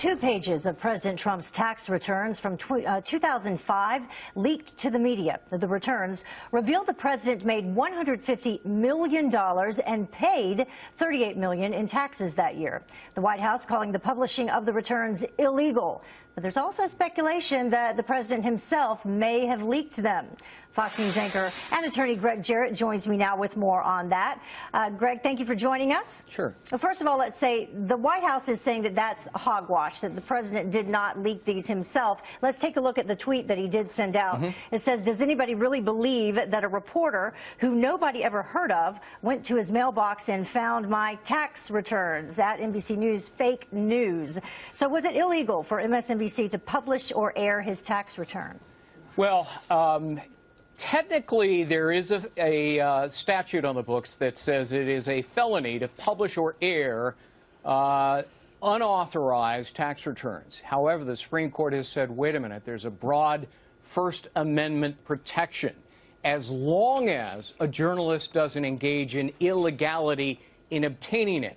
2 pages of President Trump's tax returns from 2005 leaked to the media. The returns revealed the president made $150 million and paid $38 million in taxes that year. The White House calling the publishing of the returns illegal. But there's also speculation that the president himself may have leaked them. Fox News anchor and attorney Gregg Jarrett joins me now with more on that. Gregg, thank you for joining us. Sure. Well, first of all, let's say the White House is saying that that's hogwash, that the president did not leak these himself. Let's take a look at the tweet that he did send out. It says, does anybody really believe that a reporter who nobody ever heard of went to his mailbox and found my tax returns? At NBC News, fake news. So was it illegal for MSNBC to publish or air his tax returns? Well, technically, there is a statute on the books that says it is a felony to publish or air unauthorized tax returns. However, the Supreme Court has said, wait a minute, there's a broad First Amendment protection as long as a journalist doesn't engage in illegality in obtaining it.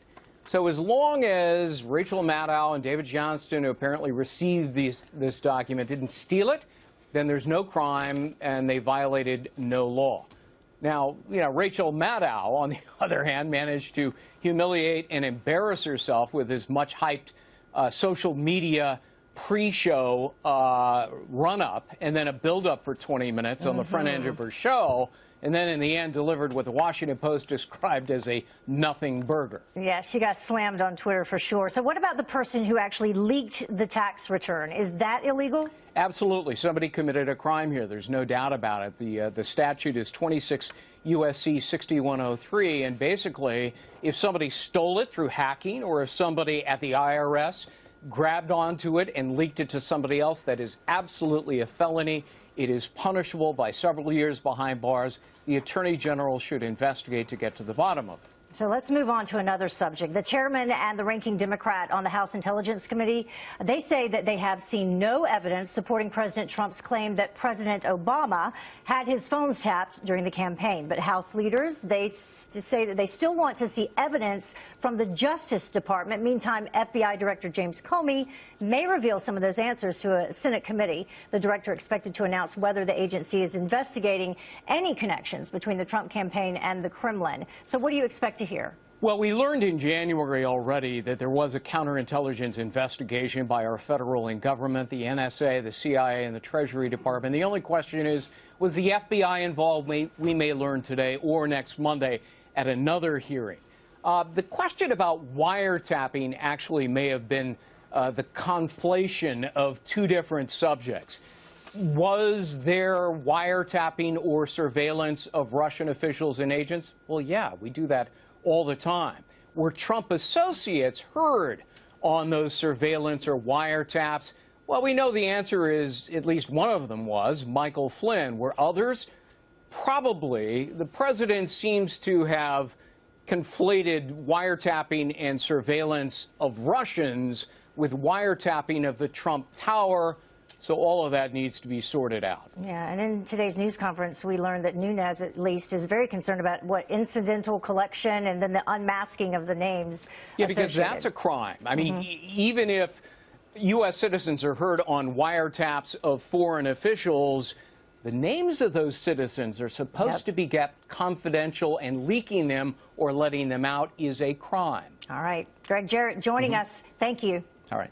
So as long as Rachel Maddow and David Johnston, who apparently received this document, didn't steal it, then there's no crime and they violated no law. Now, Rachel Maddow, on the other hand, managed to humiliate and embarrass herself with his much hyped social media pre-show run-up and then a build-up for 20 minutes on the front end of her show, and then in the end delivered what the Washington Post described as a nothing burger. Yeah, she got slammed on Twitter for sure. So what about the person who actually leaked the tax return? Is that illegal? Absolutely. Somebody committed a crime here. There's no doubt about it. The statute is 26 U.S.C. 6103, and basically if somebody stole it through hacking or if somebody at the IRS grabbed onto it and leaked it to somebody else, that is absolutely a felony. It is punishable by several years behind bars. The Attorney General should investigate to get to the bottom of it. So let's move on to another subject. The chairman and the ranking Democrat on the House Intelligence Committee, they say that they have seen no evidence supporting President Trump's claim that President Obama had his phones tapped during the campaign. But House leaders, they say that they still want to see evidence from the Justice Department. Meantime, FBI Director James Comey may reveal some of those answers to a Senate committee. The director expected to announce whether the agency is investigating any connections between the Trump campaign and the Kremlin. So what do you expect to hear? Well, we learned in January already that there was a counterintelligence investigation by our federal government, the NSA, the CIA, and the Treasury Department. The only question is, was the FBI involved? We may learn today or next Monday at another hearing. The question about wiretapping actually may have been the conflation of two different subjects. Was there wiretapping or surveillance of Russian officials and agents? Well, yeah, we do that all the time. Were Trump associates heard on those surveillance or wiretaps? Well, we know the answer is at least one of them was Michael Flynn. Were others? Probably. The president seems to have conflated wiretapping and surveillance of Russians with wiretapping of the Trump Tower. So all of that needs to be sorted out. Yeah, and in today's news conference, we learned that Nunes, at least, is very concerned about what incidental collection and then the unmasking of the names. Yeah, because that's a crime. I mean, even if U.S. citizens are heard on wiretaps of foreign officials, the names of those citizens are supposed to be kept confidential, and leaking them or letting them out is a crime. All right. Gregg Jarrett joining us. Thank you. All right.